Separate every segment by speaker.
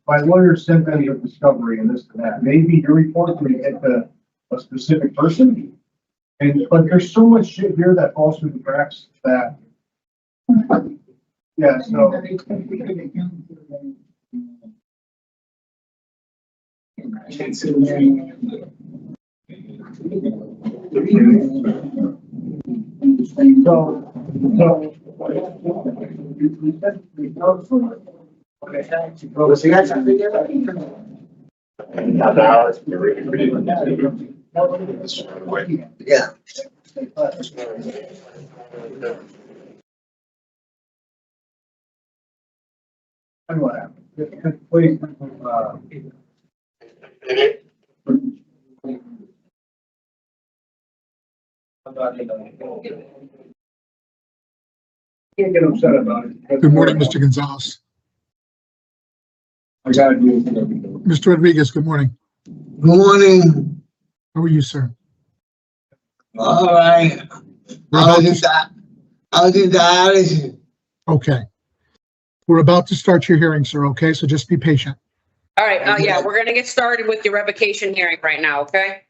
Speaker 1: my lawyer sent me a discovery and this and that. Maybe your report would get to a specific person. But there's so much shit here that falls through the cracks that, yeah, so.
Speaker 2: Was he got something there? Yeah.
Speaker 1: And what happened? Please, can't get upset about it.
Speaker 3: Good morning, Mr. Gonzalez.
Speaker 1: I gotta do it.
Speaker 3: Mr. Rodriguez, good morning.
Speaker 2: Good morning.
Speaker 3: How are you, sir?
Speaker 2: All right. I was in dialysis.
Speaker 3: Okay. We're about to start your hearing, sir, okay? So just be patient.
Speaker 4: All right, yeah, we're gonna get started with your revocation hearing right now, okay?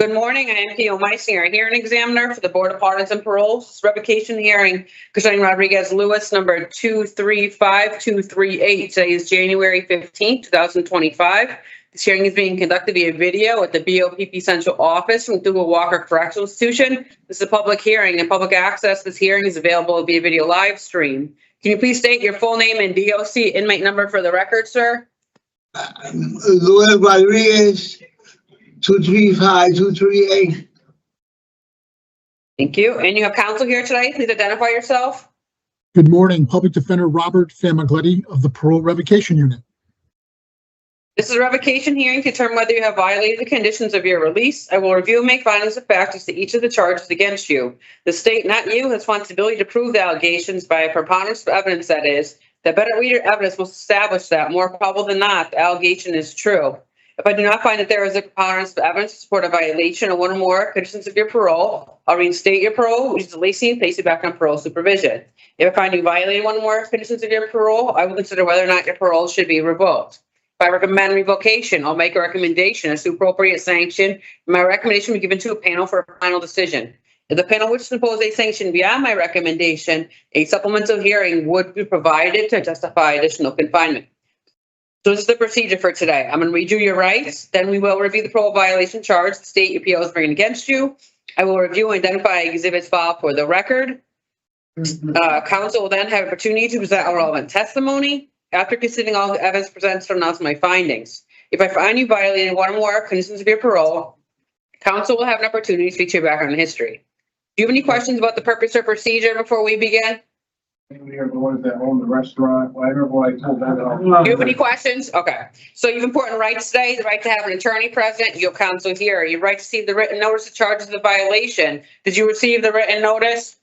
Speaker 4: Good morning, I am Theo Meissner, hearing examiner for the Board of Pardons and Paroles. This revocation hearing concerning Rodriguez Lewis, number 235238. Today is January 15th, 2025. This hearing is being conducted via video at the BOPP Central Office from MacDougall Walker Correctional Institution. This is a public hearing and public access. This hearing is available via video live stream. Can you please state your full name and DOC inmate number for the record, sir?
Speaker 2: Luis Rodriguez, 235238.
Speaker 4: Thank you. And you have counsel here today. Please identify yourself.
Speaker 3: Good morning, Public Defender Robert Famagletti of the Parole Revocation Unit.
Speaker 4: This is a revocation hearing to determine whether you have violated the conditions of your release. I will review and make findings of fact as to each of the charges against you. The state, not you, has responsibility to prove the allegations by a preponderance of evidence, that is, that better reader evidence will establish that, more probable than not, the allegation is true. If I do not find that there is a preponderance of evidence to support a violation of one or more conditions of your parole, I'll reinstate your parole, which is releasing and place you back on parole supervision. If I find you violated one or more conditions of your parole, I will consider whether or not your parole should be revoked. If I recommend revocation, I'll make a recommendation as to appropriate sanction. My recommendation will be given to a panel for a final decision. If the panel wishes to impose a sanction beyond my recommendation, a supplemental hearing would be provided to justify additional confinement. So this is the procedure for today. I'm going to read you your rights. Then we will review the parole violation charge the state appeal is bringing against you. I will review and identify exhibits filed for the record. Counsel will then have opportunity to present all relevant testimony. After considering all the evidence presented, to announce my findings. If I find you violated one or more conditions of your parole, counsel will have an opportunity to speak to your background and history. Do you have any questions about the purpose or procedure before we begin?
Speaker 1: We are the ones that own the restaurant. I remember what I told them.
Speaker 4: Do you have any questions? Okay. So you have important rights today, the right to have an attorney present, you have counsel here. You have right to receive the written notice of charges of violation. Did you receive the written notice?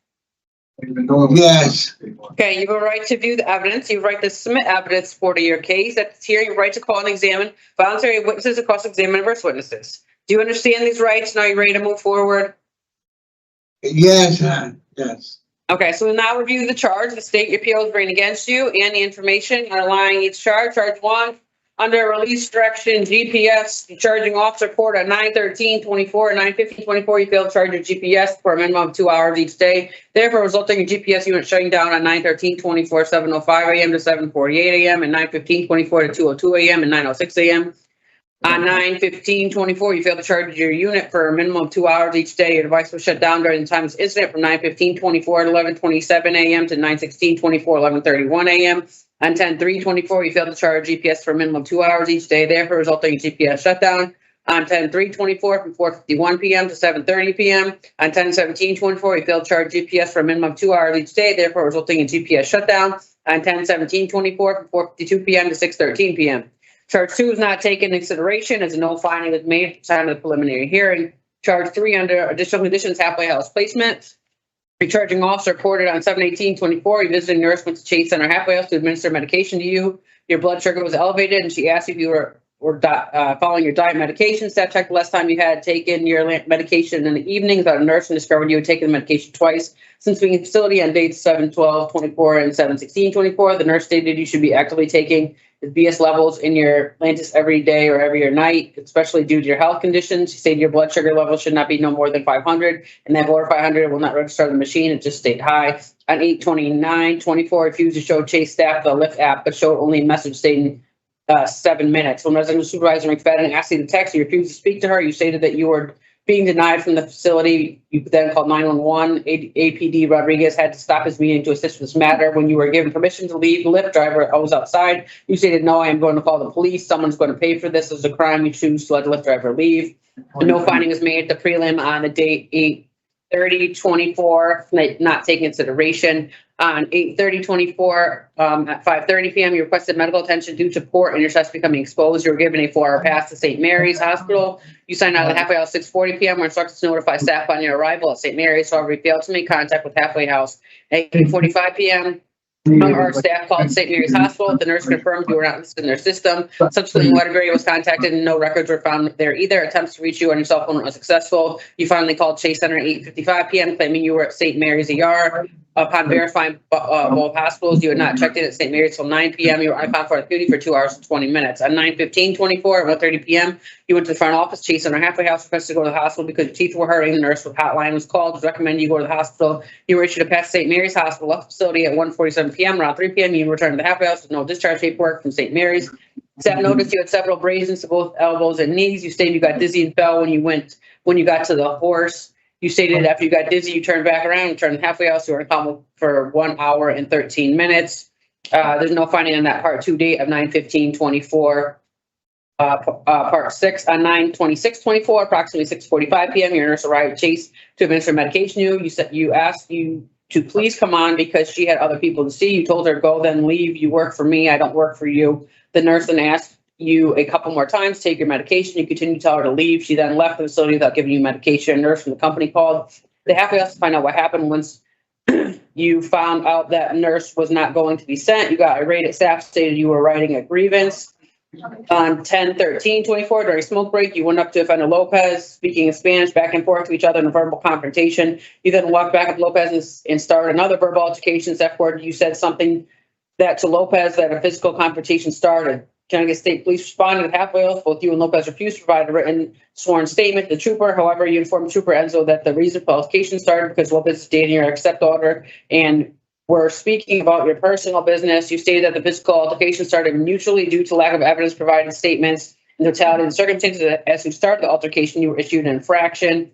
Speaker 2: Yes.
Speaker 4: Okay, you have a right to view the evidence. You have a right to submit evidence supporting your case. That's here. You have a right to call and examine voluntary witnesses and cross-examine adverse witnesses. Do you understand these rights? Now you're ready to move forward?
Speaker 2: Yes, yes.
Speaker 4: Okay, so we'll now review the charge the state appeal is bringing against you and the information underlying each charge. Charge 1, under release direction, GPS, charging officer report at 9/13/24 and 9/15/24, you failed to charge your GPS for a minimum of 2 hours each day. Therefore, resulting in GPS unit shutting down on 9/13/24, 7:05 a.m. to 7:48 a.m. and 9/15/24 to 2:02 a.m. and 9:06 a.m. On 9/15/24, you failed to charge your unit for a minimum of 2 hours each day. Your device was shut down during the time of this incident from 9/15/24 to 11:27 a.m. to 9/16/24, 11:31 a.m. On 10/3/24, you failed to charge GPS for a minimum of 2 hours each day, therefore resulting in GPS shutdown. On 10/3/24, from 4:51 p.m. to 7:30 p.m. On 10/17/24, you failed to charge GPS for a minimum of 2 hours each day, therefore resulting in GPS shutdown. On 10/17/24, from 4:52 p.m. to 6:13 p.m. Charge 2 is not taken into consideration as no finding was made at the time of the preliminary hearing. Charge 3, under additional conditions, halfway house placement. Your charging officer reported on 7/18/24, you visited a nurse went to Chase Center halfway house to administer medication to you. Your blood sugar was elevated and she asked if you were following your diet medication. Staff checked the last time you had taken your medication in the evening. That a nurse and discovered you had taken the medication twice since being in the facility on dates 7/12/24 and 7/16/24. The nurse stated you should be actively taking the BS levels in your Lantus every day or every night, especially due to your health conditions. She stated your blood sugar level should not be no more than 500, and that below 500 will not register on the machine. It just stayed high. On 8/29/24, refused to show Chase staff the Lyft app, but showed only a message stating 7 minutes. When resident supervisor McFadden asked you to text, you refused to speak to her. You stated that you were being denied from the facility. You then called 911. APD Rodriguez had to stop his meeting to assist with this matter. When you were given permission to leave, the Lyft driver was outside. You stated, no, I am going to call the police. Someone's going to pay for this. This is a crime. You choose to let the Lyft driver leave. No finding was made at the prelim on the date 8/30/24, not taking consideration. On 8/30/24, at 5:30 p.m., you requested medical attention due to port and your chest becoming exposed. You were given a 4-hour pass to St. Mary's Hospital. You signed out at halfway house 6:40 p.m. Were instructed to notify staff on your arrival at St. Mary's. However, you failed to make contact with halfway house at 8:45 p.m. Our staff called St. Mary's Hospital. The nurse confirmed you were not listed in their system. Subsequently, Waterbury was contacted and no records were found there either. Attempts to reach you on your cell phone were unsuccessful. You finally called Chase Center at 8:55 p.m. claiming you were at St. Mary's ER. Upon verifying both hospitals, you had not checked in at St. Mary's till 9 p.m. You were unfound for duty for 2 hours and 20 minutes. On 9/15/24 at 1:30 p.m., you went to the front office. Chase Center halfway house requested to go to the hospital because your teeth were hurting. The nurse hotline was called. It was recommended you go to the hospital. You were issued a pass to St. Mary's Hospital, left the facility at 1:47 p.m. Around 3 p.m., you returned to the halfway house with no discharge paperwork from St. Mary's. Staff noticed you had several abrasions to both elbows and knees. You stated you got dizzy and fell when you got to the horse. You stated after you got dizzy, you turned back around and turned the halfway house. You were in coma for 1 hour and 13 minutes. There's no finding on that part 2 date of 9/15/24. Part 6 on 9/26/24, approximately 6:45 p.m. Your nurse arrived at Chase to administer medication. You asked you to please come on because she had other people to see. You told her, go, then leave. You work for me. I don't work for you. The nurse then asked you a couple more times, take your medication. You continue to tell her to leave. She then left the facility without giving you medication. A nurse from the company called the halfway house to find out what happened. Once you found out that nurse was not going to be sent, you got irate at staff, stated you were writing a grievance. On 10/13/24, during a smoke break, you went up to offender Lopez, speaking in Spanish back and forth to each other in a verbal confrontation. You then walked back up to Lopez and started another verbal altercation. Afterward, you said something that to Lopez that a physical confrontation started. Connecticut State Police responded at halfway house. Both you and Lopez refused to provide a written sworn statement to the trooper. However, you informed Trooper Enzo that the reason for altercation started because Lopez is dating your ex-stepdaughter and were speaking about your personal business. You stated that the physical altercation started mutually due to lack of evidence provided statements in totality of the circumstances. As you started the altercation, you were issued an infraction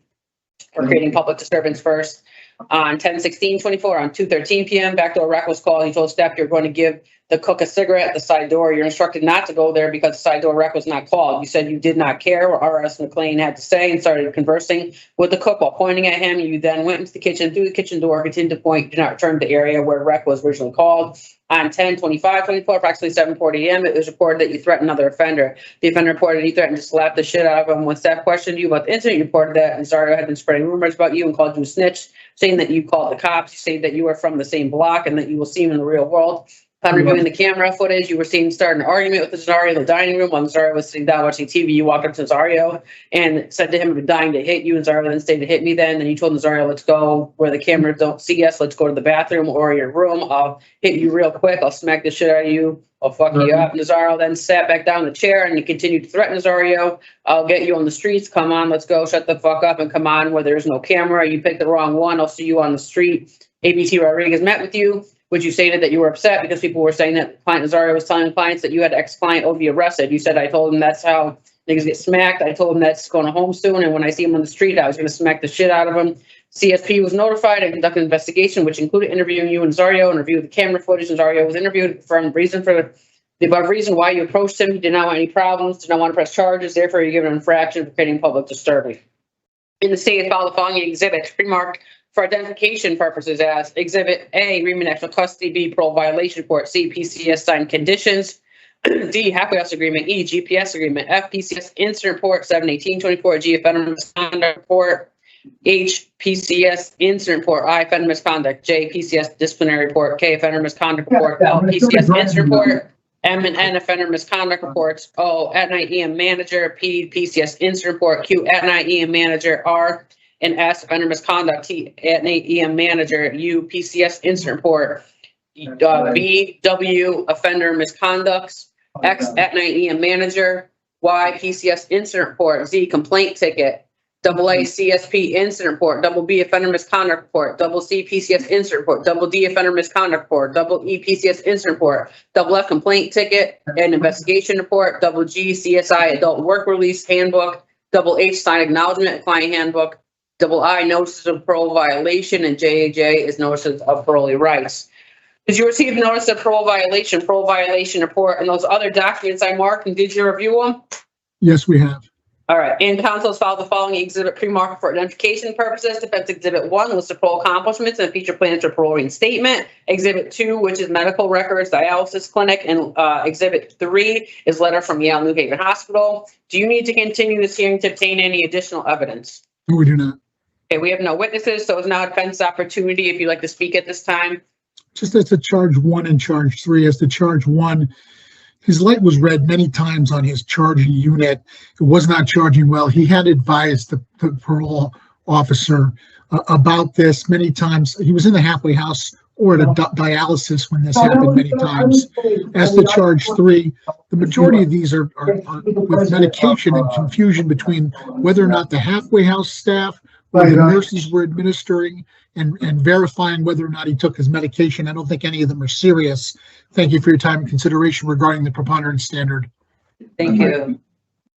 Speaker 4: for creating public disturbance first. On 10/16/24, on 2:13 p.m., backdoor rec was called. You told staff you're going to give the cook a cigarette at the side door. You're instructed not to go there because the side door rec was not called. You said you did not care what R.S. McLean had to say and started conversing with the cook while pointing at him. You then went into the kitchen, through the kitchen door, continued to point, did not return to the area where rec was originally called. On 10/25/24, approximately 7:40 a.m., it was reported that you threatened another offender. The offender reported you threatened to slap the shit out of him. When staff questioned you about the incident, you reported that Nazario had been spreading rumors about you and called you a snitch, saying that you called the cops. You say that you are from the same block and that you will see him in the real world. Upon reviewing the camera footage, you were seen starting an argument with Nazario in the dining room. While Nazario was sitting down watching TV, you walked up to Nazario and said to him, "I'm dying to hit you." Nazario then stated, "Hit me then." Then you told Nazario, "Let's go where the cameras don't see us. Let's go to the bathroom or your room. I'll hit you real quick. I'll smack the shit out of you. I'll fuck you up." Nazario then sat back down in the chair and you continued to threaten Nazario. "I'll get you on the streets. Come on, let's go. Shut the fuck up and come on where there's no camera. You picked the wrong one. I'll see you on the street." ABT Rodriguez met with you, which you stated that you were upset because people were saying that client Nazario was telling clients that you had ex-client OV arrested. You said, "I told him that's how niggas get smacked. I told him that's going home soon. And when I see him on the street, I was going to smack the shit out of him." CSP was notified and conducted an investigation, which included interviewing you and Nazario and reviewed the camera footage. Nazario was interviewed and confirmed the above reason why you approached him. He did not want any problems, did not want to press charges. Therefore, you're given an infraction for creating public disturbance. In the state, filed the following exhibits, remarked for identification purposes as Exhibit A, remand national custody; B, parole violation report; C, PCS signed conditions; D, halfway house agreement; E, GPS agreement; F, PCS incident report 7/18/24; G, offender misconduct report; H, PCS incident report; I, offender misconduct; J, PCS disciplinary report; K, offender misconduct report; L, PCS incident report; M&N offender misconduct reports. O, at night EM manager. P, PCS incident report. Q, at night EM manager. R and S, offender misconduct. T, at night EM manager. U, PCS incident report. B, W, offender misconducts. X, at night EM manager. Y, PCS incident report. Z, complaint ticket. Double A, CSP incident report. Double B, offender misconduct report. Double C, PCS incident report. Double D, offender misconduct report. Double E, PCS incident report. Double F, complaint ticket and investigation report. Double G, CSI adult work release handbook. Double H, sign acknowledgement client handbook. Double I, notices of parole violation, and JJ is notices of parolee rights. Did you receive notice of parole violation report, and those other documents I marked, and did you review them?
Speaker 3: Yes, we have.
Speaker 4: All right, and council has filed the following exhibit pre-marked for identification purposes. Defense Exhibit 1 lists of parole accomplishments and future plans for parole reinstatement. Exhibit 2, which is medical records, dialysis clinic, and Exhibit 3 is letter from Yale New Haven Hospital. Do you need to continue this hearing to obtain any additional evidence?
Speaker 3: No, we do not.
Speaker 4: Okay, we have no witnesses, so it's now a defense opportunity if you'd like to speak at this time.
Speaker 3: Just as to charge 1 and charge 3, as to charge 1, his light was red many times on his charging unit. It was not charging well. He had advised the parole officer about this many times. He was in the halfway house or at a dialysis when this happened many times. As to charge 3, the majority of these are with medication and confusion between whether or not the halfway house staff or the nurses were administering and verifying whether or not he took his medication. I don't think any of them are serious. Thank you for your time and consideration regarding the preponderance standard.
Speaker 4: Thank you.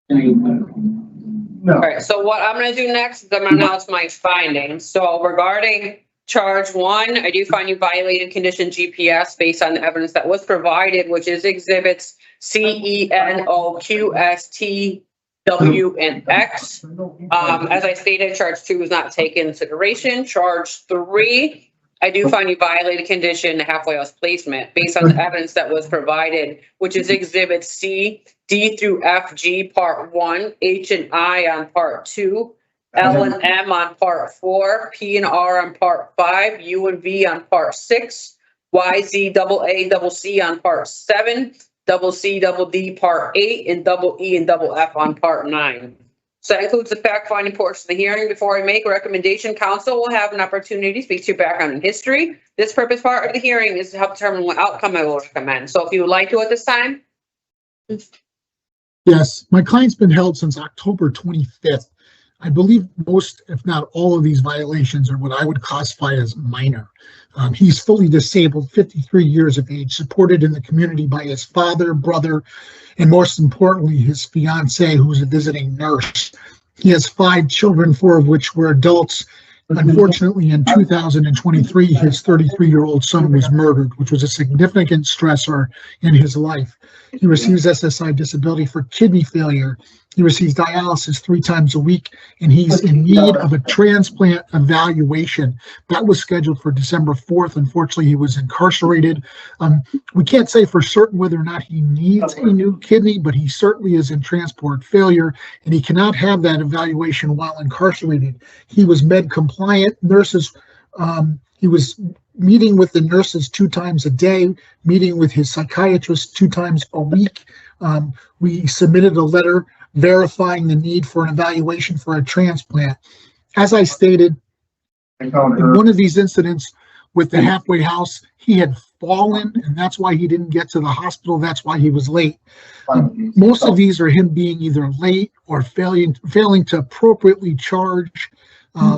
Speaker 1: No.
Speaker 4: All right, so what I'm going to do next is I'm going to announce my findings. So regarding charge 1, I do find you violated condition GPS based on the evidence that was provided, which is exhibits C, E, N, O, Q, S, T, W, and X. As I stated, charge 2 was not taken into consideration. Charge 3, I do find you violated condition halfway house placement based on the evidence that was provided, which is exhibit C, D through F, G, part 1, H and I on part 2, L and M on part 4, P and R on part 5, U and V on part 6, Y, Z, double A, double C on part 7, double C, double D, part 8, and double E and double F on part 9. So that includes the fact-finding portion of the hearing. Before I make a recommendation, council will have an opportunity to speak to your background and history. This purpose part of the hearing is to help determine what outcome I will recommend. So if you would like to at this time.
Speaker 3: Yes, my client's been held since October 25th. I believe most, if not all of these violations are what I would classify as minor. He's fully disabled, 53 years of age, supported in the community by his father, brother, and most importantly, his fiance, who's a visiting nurse. He has 5 children, 4 of which were adults. Unfortunately, in 2023, his 33-year-old son was murdered, which was a significant stressor in his life. He receives SSI disability for kidney failure. He receives dialysis 3 times a week, and he's in need of a transplant evaluation. That was scheduled for December 4th. Unfortunately, he was incarcerated. We can't say for certain whether or not he needs a new kidney, but he certainly is in transport failure, and he cannot have that evaluation while incarcerated. He was med compliant. Nurses, he was meeting with the nurses 2 times a day, meeting with his psychiatrist 2 times a week. We submitted a letter verifying the need for an evaluation for a transplant. As I stated, in one of these incidents with the halfway house, he had fallen, and that's why he didn't get to the hospital. That's why he was late. Most of these are him being either late or failing to appropriately charge.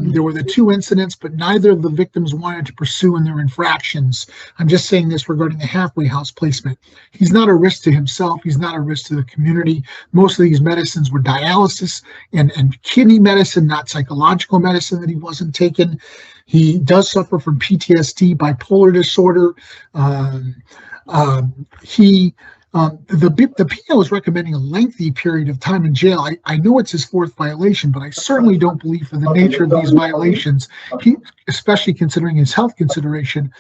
Speaker 3: There were the 2 incidents, but neither of the victims wanted to pursue in their infractions. I'm just saying this regarding the halfway house placement. He's not a risk to himself. He's not a risk to the community. Most of these medicines were dialysis and kidney medicine, not psychological medicine that he wasn't taking. He does suffer from PTSD, bipolar disorder. The PO is recommending a lengthy period of time in jail. I know it's his 4th violation, but I certainly don't believe for the nature of these violations, especially considering his health consideration,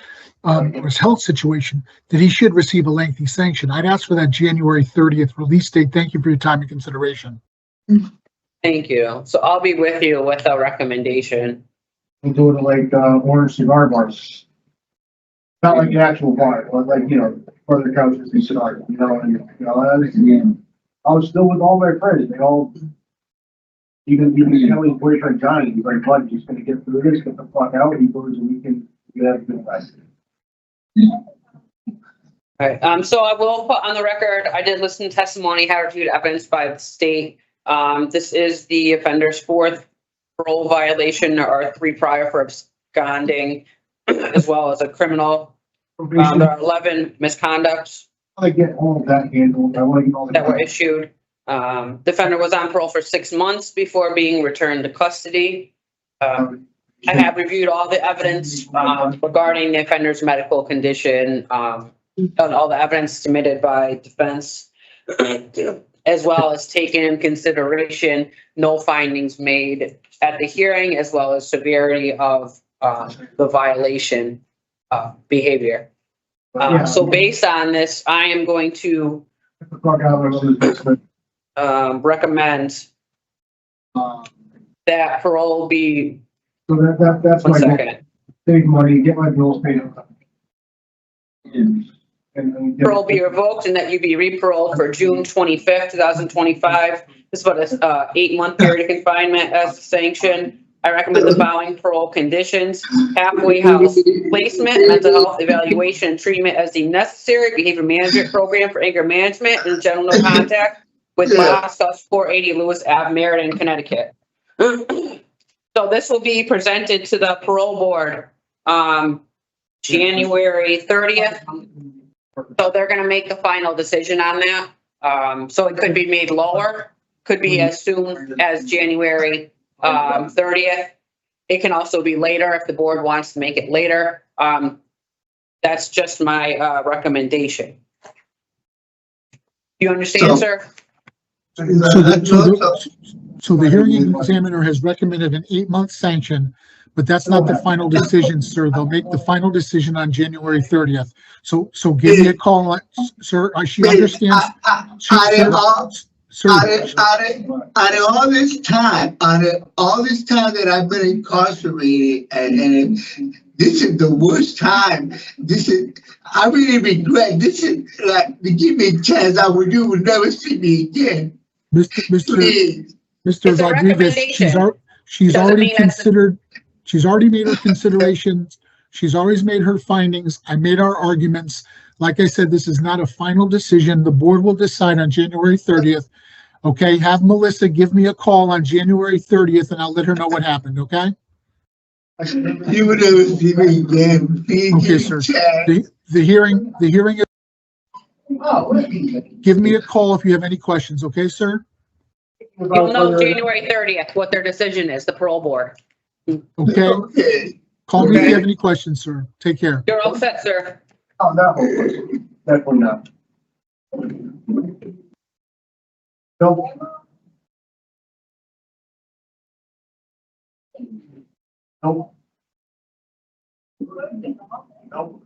Speaker 3: or his health situation, that he should receive a lengthy sanction. I'd ask for that January 30th release date. Thank you for your time and consideration.
Speaker 4: Thank you. So I'll be with you with a recommendation.
Speaker 1: We'll do it like orange cigar bars. Not like the actual bar, but like, where the couches they start, and, I was still with all my friends, they all, even Kelly's boyfriend Johnny, he's like, bud, you're just gonna get through this, get the fuck out, he goes, and we can have a good time.
Speaker 4: All right, so I will put on the record, I did listen to testimony, had reviewed evidence by the state. This is the offender's fourth parole violation, or 3 prior for absconding, as well as a criminal. There are 11 misconducts
Speaker 1: I get all of that handled, I wanna get all
Speaker 4: that were issued. Defender was on parole for 6 months before being returned to custody. I have reviewed all the evidence regarding the offender's medical condition, and all the evidence submitted by defense, as well as taken in consideration no findings made at the hearing, as well as severity of the violation behavior. So based on this, I am going to recommend that parole be,
Speaker 1: So that's
Speaker 4: one
Speaker 1: my,
Speaker 4: second,
Speaker 1: save money, get my bills paid. And
Speaker 4: parole be revoked and that you be re-paroled for June 25th, 2025. This is about a 8-month period of confinement as sanction. I recommend the following parole conditions: halfway house placement, mental health evaluation, and treatment as deemed necessary, behavior management program for anger management, and general no contact with Boss House 480 Lewis Ave, Meriden, Connecticut. So this will be presented to the parole board January 30th. So they're going to make the final decision on that. So it could be made lower, could be as soon as January 30th. It can also be later if the board wants to make it later. That's just my recommendation. You understand, sir?
Speaker 3: So the hearing examiner has recommended an 8-month sanction, but that's not the final decision, sir. They'll make the final decision on January 30th. So give me a call, sir. She understands. Sir,
Speaker 2: Out of all this time that I've been incarcerated, and this is the worst time. I really regret. This is like, to give me a chance, you would never see me again.
Speaker 3: Mr. Rodriguez, she's already considered. She's already made her considerations. She's always made her findings. I made our arguments. Like I said, this is not a final decision. The board will decide on January 30th. Okay, have Melissa give me a call on January 30th and I'll let her know what happened, okay?
Speaker 2: You would never see me again.
Speaker 3: Okay, sir. The hearing is, give me a call if you have any questions, okay, sir?
Speaker 4: You'll know January 30th what their decision is, the parole board.
Speaker 3: Okay? Call me if you have any questions, sir. Take care.
Speaker 4: You're all set, sir.
Speaker 1: Oh, no, definitely not. Nope. Nope. Nope.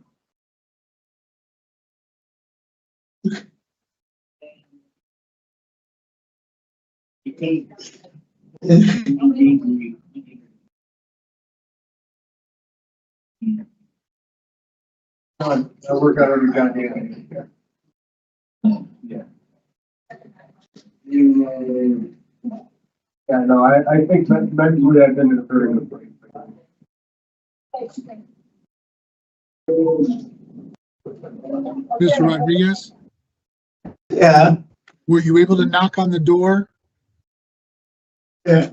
Speaker 1: I work out every goddamn day. Yeah. Yeah, no, I think mentally I've been in a very good place.
Speaker 3: Mr. Rodriguez,
Speaker 2: Yeah.
Speaker 3: were you able to knock on the door?
Speaker 2: Yeah.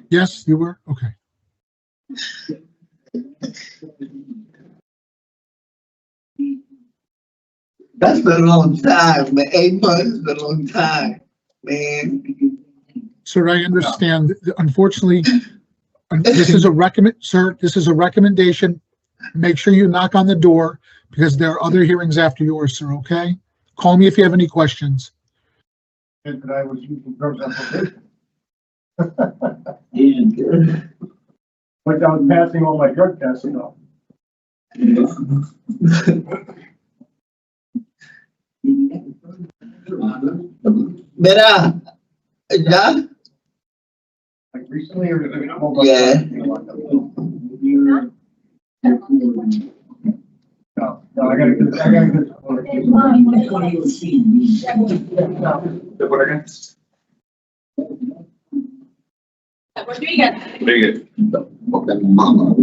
Speaker 3: Yes, you were? Okay.
Speaker 2: That's been a long time, man. 8 months is a long time, man.
Speaker 3: Sir, I understand. Unfortunately, this is a recommendation. Make sure you knock on the door because there are other hearings after yours, sir, okay? Call me if you have any questions.
Speaker 1: And that I was using drugs on probation. Like I was passing all my drug tests, you know.
Speaker 2: Mira, ya.
Speaker 1: Like recently or?
Speaker 2: Yeah.
Speaker 1: I gotta get.
Speaker 5: Rodriguez.
Speaker 2: Mama.